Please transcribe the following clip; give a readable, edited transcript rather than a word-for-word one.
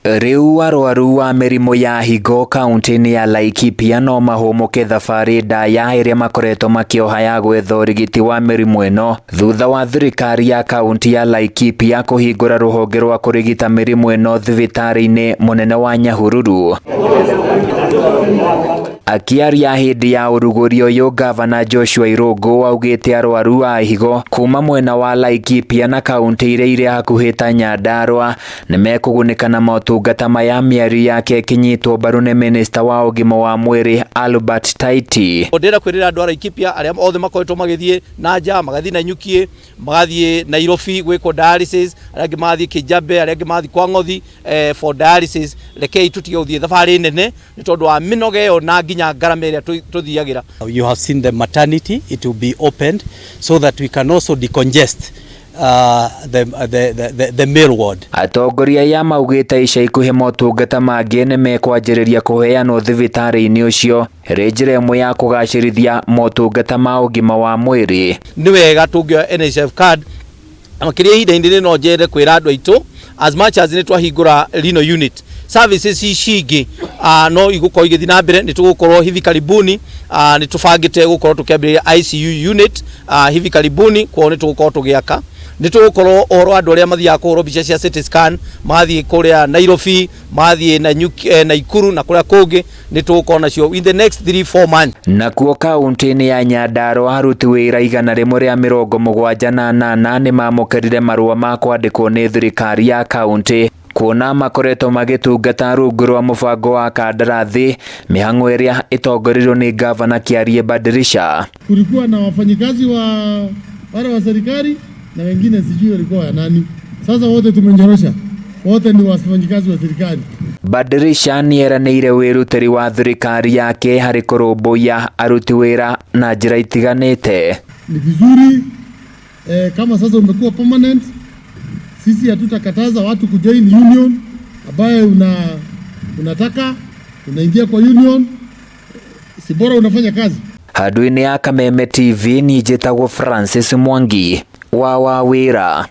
Riu arwaru wa mĩrimũ ya higo kaunti-ini ya Laikipia no mahũmũke thabarĩ ndaya iria makoretwo makĩoha ya gwetha ũrigiti wa mĩrimũ ĩno thutha wa thirikari ya kaunti ya Laikipia kũhingũra rũhonge rwa kũrigita mĩrimũ ĩno thibitarĩ-inĩ mũnene wa Nyahururu. Akiaria hĩndĩ ya ũrugũri ũyũ, Ngabana Joshua Irũngũ augĩte arwaru a higo kuma mwena wa Laikipia na kaunti iria irĩ hakuhĩ ta Nyandarua nĩmekũgunĩka na motungata maya mĩario yake ĩkĩnyitwo mbaru nĩ minista wa ũgima wa mweri Albert Taiti. Ndĩra kwĩrĩra andũ a Laikipia arĩa othe makoretwo magĩthiĩ nanja, magathiĩ na Nyuki, magathiĩ Nairobi gwĩkwo dialysis, arĩa angĩ magathiĩ Kĩjabe, arĩa angĩ magathiĩ kwa Ngothi for dialysis, rekei tutige gũthiĩ thabarĩ nene nĩ tondũ wa mĩnoga ĩyo na nginya ngarama ĩrĩa tuthiagĩra. You have seen the maternity, it will be opened so that we can also decongest the male ward. Atongoria ya maugĩte ica ikuhĩ motungata mangĩ nĩmekwanjĩrĩria kũheanwo thibitarĩ-inĩ ũcio ĩrĩ njĩra ĩmwe ya kũgacĩrithia motungata ma ũgima wa mwĩrĩ. Nĩ wega tũngĩoya NHF card makĩria ihinda-inĩ rĩno njere kwĩra andũ aitũ as much as nĩ twahingũra Rino unit services ici no igũkorwo igĩthiĩ na mbere. Nĩ tũgũkorwo hivi karibuni nĩ tũbangĩte gũkorwo tũkĩambĩrĩria ICU unit hivi karibuni, kwao nĩ tũgũkorwo tũgĩaka. Nĩ tũgũkorwo ũhoro andũ arĩa mathiaga kũhũrwo mbica cia CT scan mathiĩ kũrĩa Nairobi, mathiĩ Naikuru na kũrĩa kũngĩ, nĩ tũgũkorwo nacio in the next 3-4 months. Nakuo kaunti-inĩ ya Nyandarua aruti wĩra 178 nĩ mamũkĩrire marua ma kwandikwo nĩ thirikari ya kaunti kuona makoretwo magĩtungata rungu rwa mũbango wa kandarathi, mĩhang'o ĩrĩa ĩtongorirwo nĩ Nyandarua Kiarie Badilisha. Kulikuwa na wafanyikazi wale wa serikali na wengine sijui walikuwa ya nani. Sasa wote tumenyorosha, wote ni wafanyikazi wa serikali. Badilisha nĩeranĩire wĩrutĩri wa thirikari yake harĩ kũrũmbũiya aruti wĩra na njĩra itiganite. Ni vizuri kama sasa umekuwa permanent, sisi hatutakataza watu kujoin union ambaye unataka unaingia kwa union, si bora unafanya kazi. Handũ-inĩ ya Kameme TV, niĩ njĩtagwo Francis Mwangi wa Wira.